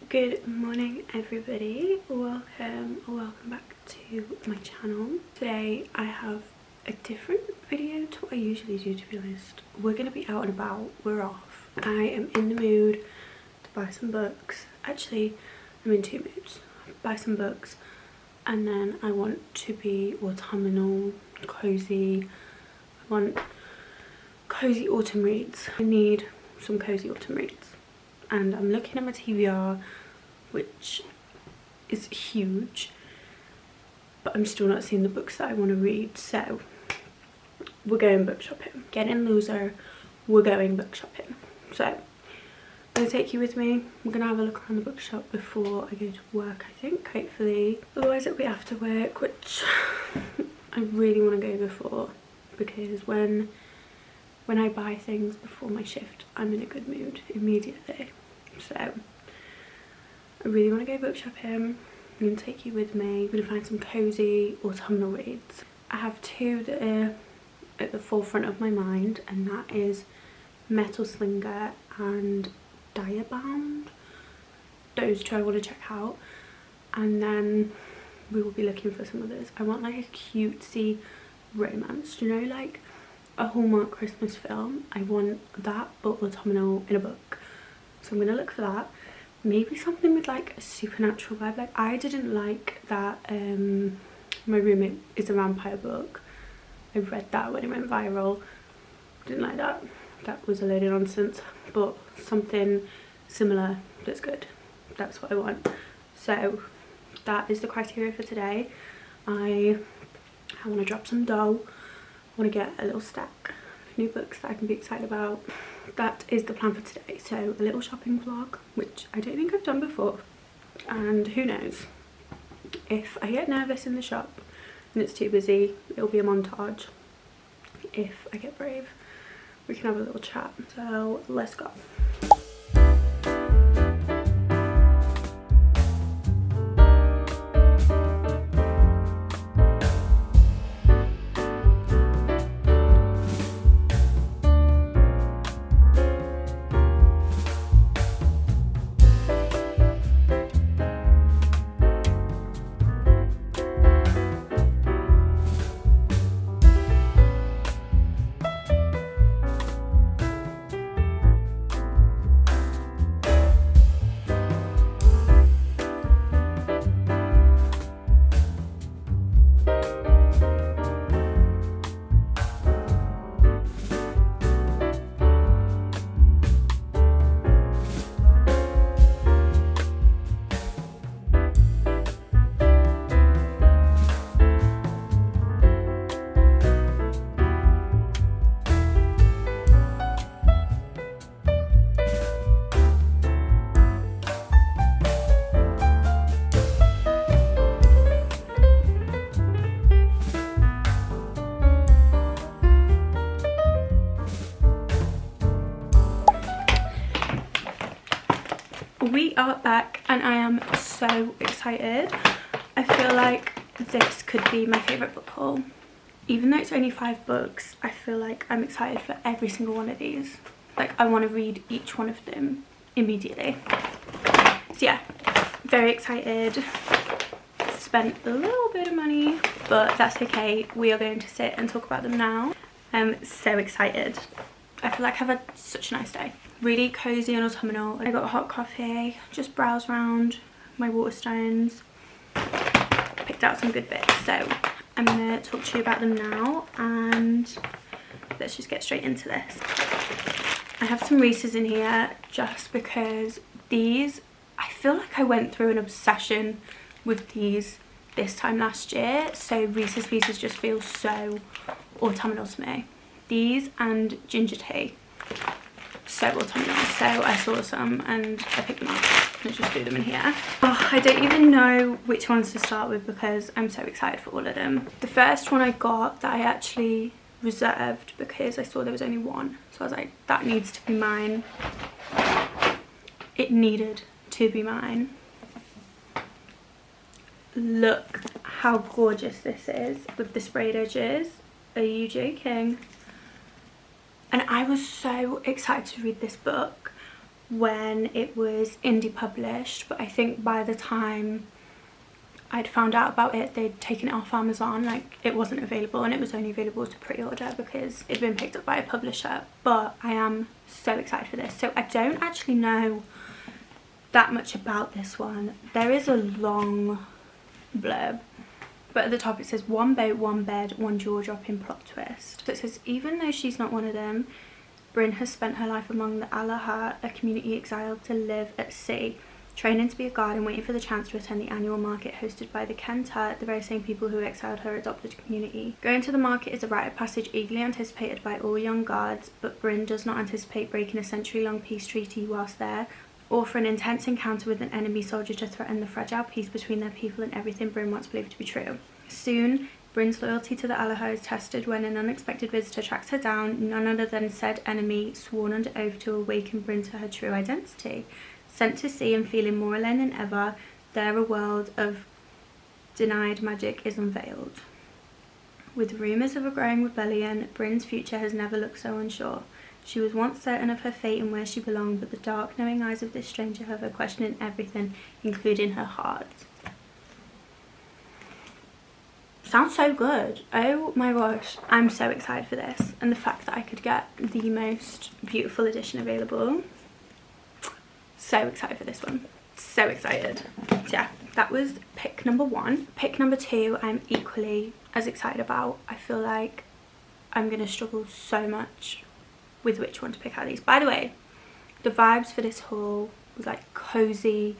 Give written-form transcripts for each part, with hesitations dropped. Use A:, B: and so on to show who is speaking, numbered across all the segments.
A: Good morning everybody, welcome back to my channel. Today I have a different video to what I usually do, to be honest. We're going to be out and about, we're off. I am in the mood to buy some books. Actually, I'm in two moods. Buy some books and then I want to be autumnal, cozy. I want cozy autumn reads. I need some cozy autumn reads. And I'm looking at my TBR, which is huge, but I'm still not seeing the books that I want to read, so we're going book shopping. Get in loser, we're going book shopping. So I'm going to take you with me. We're going to have a look around the bookshop before I go to work, I think, hopefully. Otherwise it'll be after work, which I really want to go before, because when I buy things before my shift, I'm in a good mood immediately. So I really want to go book shopping. I'm going to take you with me. I'm going to find some cozy autumnal reads. I have two that are at the forefront of my mind, and that is Metal Slinger and Diabound. Those two I want to check out, and then we will be looking for some others. I want like a cutesy romance, you know, like a Hallmark Christmas film. I want that, but autumnal in a book. So I'm gonna look for that. Maybe something with like a supernatural vibe. Like I didn't like that My Roommate is a Vampire book. I read that when it went viral. Didn't like that. That was a load of nonsense. But something similar that's good. That's what I want. So that is the criteria for today. I want to drop some dough. I want to get a little stack of new books that I can be excited about. That is the plan for today. So a little shopping vlog, which I don't think I've done before, and who knows, if I get nervous in the shop and it's too busy, it'll be a montage. If I get brave, we can have a little chat. So let's go. We are back and I am so excited. I feel like this could be my favourite book haul. Even though it's only 5 books, I feel like I'm excited for every single one of these. Like I want to read each one of them immediately. So yeah, very excited. Spent a little bit of money, but that's okay. We are going to sit and talk about them now. I'm so excited. I feel like I've had such a nice day. Really cozy and autumnal. I got a hot coffee, just browsed around my Waterstones, picked out some good bits. So I'm gonna talk to you about them now, and let's just get straight into this. I have some Reese's in here just because these, I feel like I went through an obsession with these this time last year. So Reese's Pieces just feel so autumnal to me. These and ginger tea, so autumnal. So I saw some and I picked them up and just threw them in here. Oh, I don't even know which ones to start with because I'm so excited for all of them. The first one I got that I actually reserved because I saw there was only one, so I was like, that needs to be mine. It needed to be mine. Look how gorgeous this is with the sprayed edges. Are you joking? And I was so excited to read this book. when it was indie published, but I think by the time I'd found out about it, they'd taken it off Amazon. Like, it wasn't available, and it was only available to pre-order because it'd been picked up by a publisher. But I am so excited for this. So I don't actually know that much about this one. There is a long blurb, but at the top it says one boat, one bed, one jaw-dropping plot twist. So it says, even though she's not one of them, Bryn has spent her life among the Allaha, a community exiled to live at sea, training to be a guard and waiting for the chance to attend the annual market hosted by the Kenta, the very same people who exiled her adopted community. Going to the market is a rite of passage eagerly anticipated by all young guards, but Bryn does not anticipate breaking a century-long peace treaty whilst there, or for an intense encounter with an enemy soldier to threaten the fragile peace between their people and everything Bryn once believed to be true. Soon, Bryn's loyalty to the Allaha is tested when an unexpected visitor tracks her down, none other than said enemy, sworn under oath to awaken Bryn to her true identity. Sent to sea and feeling more alone than ever, there a world of denied magic is unveiled. With rumours of a growing rebellion, Bryn's future has never looked so unsure. She was once certain of her fate and where she belonged, but the dark, knowing eyes of this stranger have her questioning everything, including her heart. Sounds so good. Oh my gosh, I'm so excited for this. And the fact that I could get the most beautiful edition available. So excited for this one. So excited. So yeah, that was pick number 1. Pick number 2, I'm equally as excited about. I feel like I'm going to struggle so much with which one to pick out of these. By the way, the vibes for this haul was like cozy,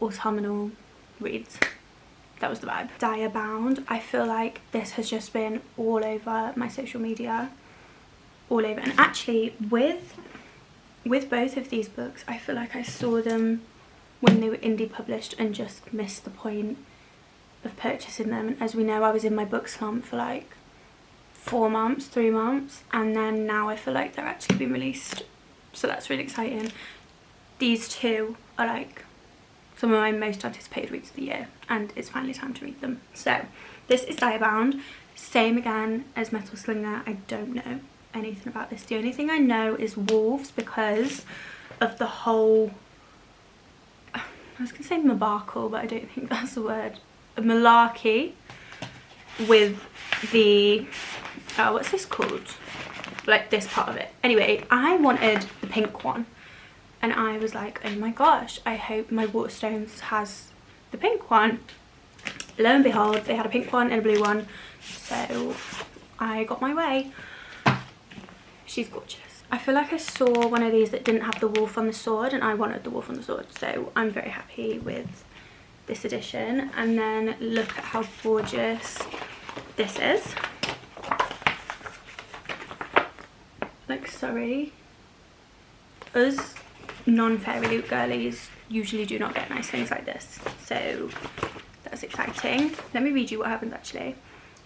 A: autumnal reads. That was the vibe. Diabound. I feel like this has just been all over my social media. All over. And actually, with both of these books, I feel like I saw them when they were indie published and just missed the point of purchasing them. And as we know, I was in my book slump for like 4 months, 3 months, and then now I feel like they're actually being released. So that's really exciting. These two are like some of my most anticipated reads of the year, and it's finally time to read them. So this is Diabound. Same again as Metal Slinger. I don't know anything about this. The only thing I know is wolves because of the whole, I was gonna say malarkey, but I don't think that's the word, a malarkey with the what's this called, like this part of it. Anyway, I wanted the pink one and I was like, oh my gosh, I hope my Waterstones has the pink one. Lo and behold, they had a pink one and a blue one, so I got my way. She's gorgeous. I feel like I saw one of these that didn't have the wolf on the sword and I wanted the wolf on the sword, so I'm very happy with this edition. And then look at how gorgeous this is. Like, sorry, us non-fairy loot girlies usually do not get nice things like this, so that's exciting. Let me read you what happens actually.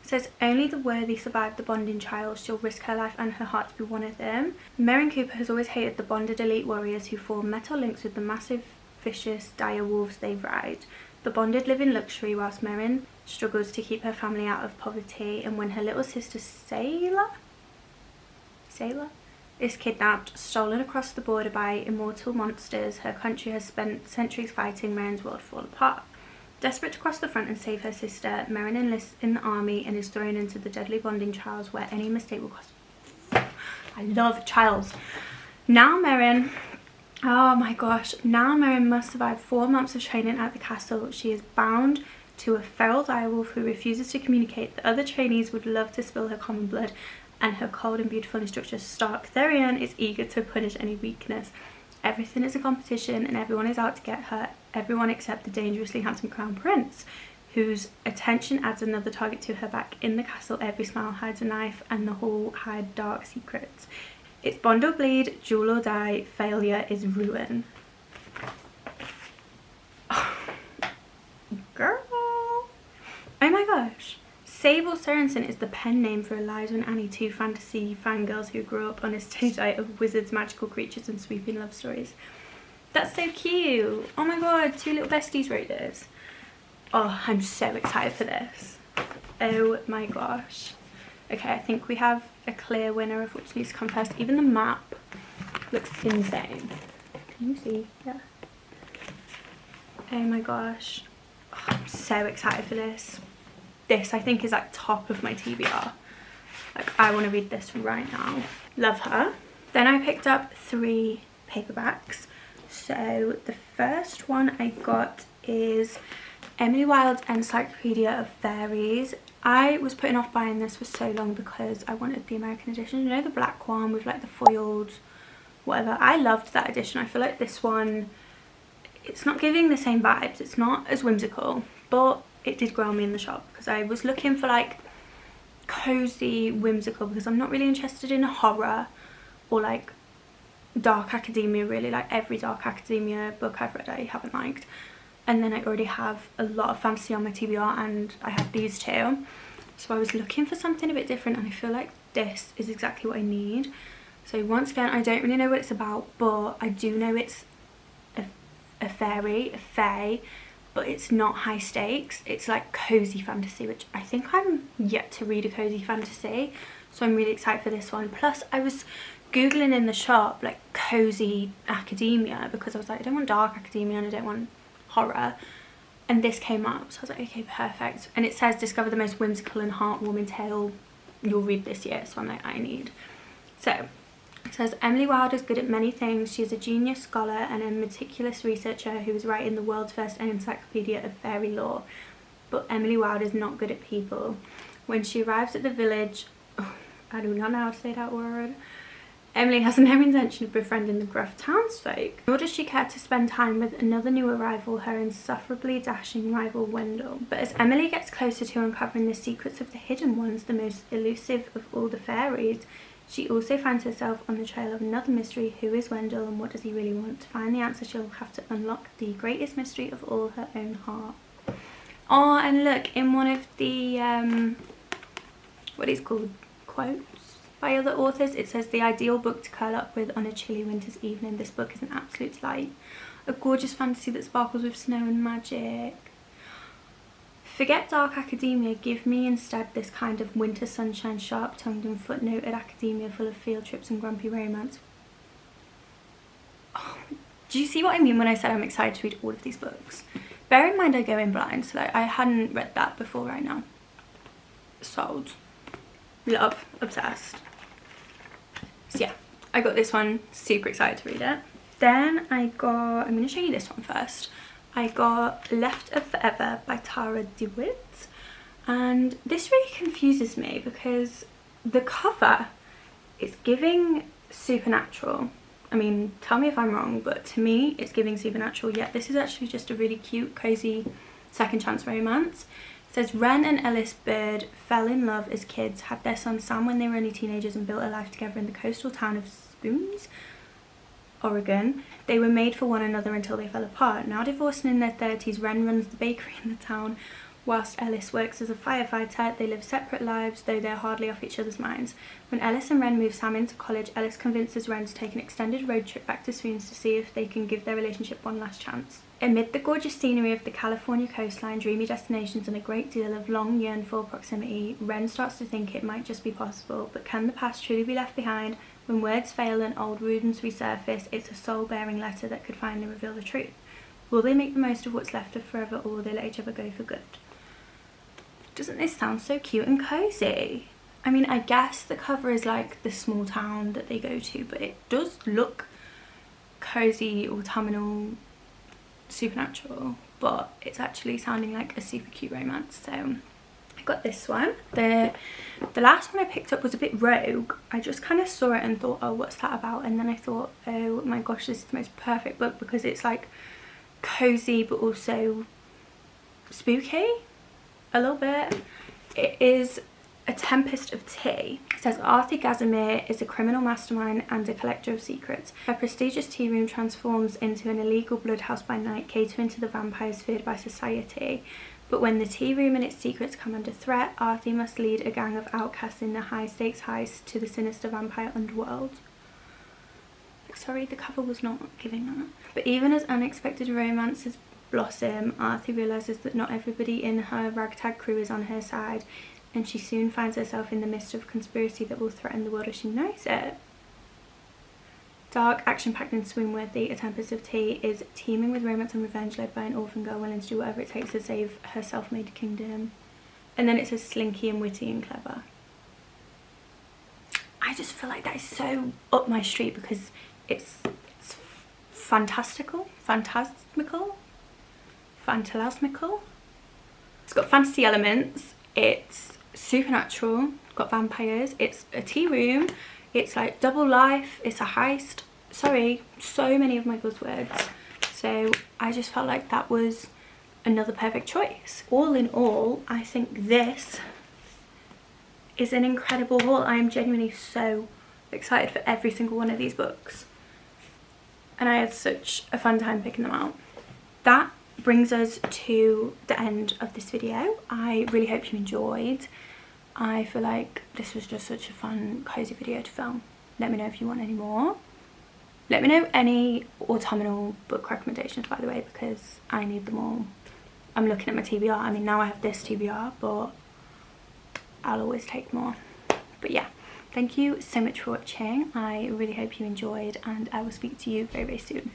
A: It says, only the worthy survive the bonding trials. She'll risk her life and her heart to be one of them. Meryn Cooper has always hated the bonded elite warriors who form metal links with the massive, vicious, dire wolves they ride. The bonded live in luxury whilst Meryn struggles to keep her family out of poverty, and when her little sister Sailor is kidnapped, stolen across the border by immortal monsters her country has spent centuries fighting, Meryn's world fall apart. Desperate to cross the front and save her sister, Meryn enlists in the army and is thrown into the deadly bonding trials where any mistake will cost. I love trials. Now Meryn, oh my gosh, now Meryn must survive 4 months of training at the castle. She is bound to a feral direwolf who refuses to communicate. The other trainees would love to spill her common blood, and her cold and beautiful instructor Stark Therian is eager to punish any weakness. Everything is a competition and everyone is out to get her, everyone except the dangerously handsome crown prince, whose attention adds another target to her back. In the castle, every smile hides a knife and the hall hide dark secrets. It's bond or bleed, jewel or die, failure is ruin. Girl! Oh my gosh. Sable Sorensen is the pen name for Eliza and Annie, 2 fantasy fangirls who grew up on a stage diet of wizards, magical creatures and sweeping love stories. That's so cute. Oh my god, 2 little besties wrote this. Oh, I'm so excited for this. Oh my gosh. Okay, I think we have a clear winner of which needs to come first. Even the map looks insane. Can you see? Yeah. Oh my gosh. Oh, I'm so excited for this. This I think is like top of my TBR. Like I want to read this right now. Love her. Then I picked up 3 paperbacks. So the first one I got is Emily Wilde's Encyclopedia of Fairies. I was putting off buying this for so long because I wanted the American edition. You know, the black one with like the foiled whatever. I loved that edition. I feel like this one, it's not giving the same vibes. It's not as whimsical, but it did grow on me in the shop because I was looking for like cozy whimsical, because I'm not really interested in horror or like dark academia really. Like every dark academia book I've read I haven't liked, and then I already have a lot of fantasy on my TBR and I have these 2, so I was looking for something a bit different, and I feel like this is exactly what I need. So once again, I don't really know what it's about, but I do know it's a fairy, a fae, but it's not high stakes. It's like cozy fantasy, which I think I'm yet to read a cozy fantasy, so I'm really excited for this one. Plus I was googling in the shop like cozy academia because I was like, I don't want dark academia and I don't want horror, and this came up, so I was like, okay, perfect. And it says discover the most whimsical and heartwarming tale you'll read this year, so I'm like, I need. So it says Emily Wilde is good at many things. She is a genius scholar and a meticulous researcher who is writing the world's first encyclopedia of fairy lore. But Emily Wilde is not good at people. When she arrives at the village, I do not know how to say that word, Emily has no intention of befriending the gruff townsfolk, nor does she care to spend time with another new arrival, her insufferably dashing rival Wendell. But as Emily gets closer to uncovering the secrets of the hidden ones, the most elusive of all the fairies, she also finds herself on the trail of another mystery. Who is Wendell and what does he really want? To find the answer, she'll have to unlock the greatest mystery of all, her own heart. Oh, and look, in one of the, what is called, quotes by other authors, it says the ideal book to curl up with on a chilly winter's evening. This book is an absolute delight. A gorgeous fantasy that sparkles with snow and magic. Forget dark academia, give me instead this kind of winter sunshine, sharp-tongued and footnoted academia full of field trips and grumpy romance. Oh, do you see what I mean when I said I'm excited to read all of these books? Bear in mind I go in blind, so like, I hadn't read that before right now. Sold. Love. Obsessed. So yeah, I got this one, super excited to read it. Then I got, I'm going to show you this one first. I got Left of Forever by Tara DeWitt, and this really confuses me because the cover is giving supernatural. I mean, tell me if I'm wrong, but to me it's giving supernatural, yet this is actually just a really cute, cozy second chance romance. It says Wren and Ellis Bird fell in love as kids, had their son Sam when they were only teenagers, and built a life together in the coastal town of Spoons, Oregon. They were made for one another until they fell apart. Now divorced and in their 30s, Wren runs the bakery in the town, whilst Ellis works as a firefighter. They live separate lives, though they're hardly off each other's minds. When Ellis and Wren move Sam into college, Ellis convinces Wren to take an extended road trip back to Spoons to see if they can give their relationship one last chance. Amid the gorgeous scenery of the California coastline, dreamy destinations and a great deal of long yearned-for proximity, Wren starts to think it might just be possible. But can the past truly be left behind? When words fail and old wounds resurface, it's a soul-bearing letter that could finally reveal the truth. Will they make the most of what's left of forever, or will they let each other go for good? Doesn't this sound so cute and cozy? I mean, I guess the cover is like the small town that they go to, but it does look cozy, autumnal, supernatural, but it's actually sounding like a super cute romance. So I got this one. The last one I picked up was a bit rogue. I just kind of saw it and thought, oh, what's that about? And then I thought, oh my gosh, this is the most perfect book because it's like cozy but also spooky a little bit. It is A Tempest of Tea. It says Arthur Gazimir is a criminal mastermind and a collector of secrets. A prestigious tea room transforms into an illegal bloodhouse by night, catering to the vampires feared by society. But when the tea room and its secrets come under threat, Arthur must lead a gang of outcasts in a high-stakes heist to the sinister vampire underworld. Sorry, the cover was not giving that. But even as unexpected romances blossom, Arthur realises that not everybody in her ragtag crew is on her side, and she soon finds herself in the midst of a conspiracy that will threaten the world as she knows it. Dark, action-packed and swoon-worthy, A Tempest of Tea is teeming with romance and revenge, led by an orphan girl willing to do whatever it takes to save her self-made kingdom. And then it says slinky and witty and clever. I just feel like that is so up my street because it's fantastical, phantasmical. It's got fantasy elements, it's supernatural, it's got vampires, it's a tea room, it's like double life, it's a heist. Sorry, so many of my buzzwords. So I just felt like that was another perfect choice. All in all, I think this is an incredible haul. I am genuinely so excited for every single one of these books. And I had such a fun time picking them out. That brings us to the end of this video. I really hope you enjoyed. I feel like this was just such a fun, cozy video to film. Let me know if you want any more. Let me know any autumnal book recommendations, by the way, because I need them all. I'm looking at my TBR. I mean, now I have this TBR, but I'll always take more. But yeah, thank you so much for watching. I really hope you enjoyed, and I will speak to you very, very soon.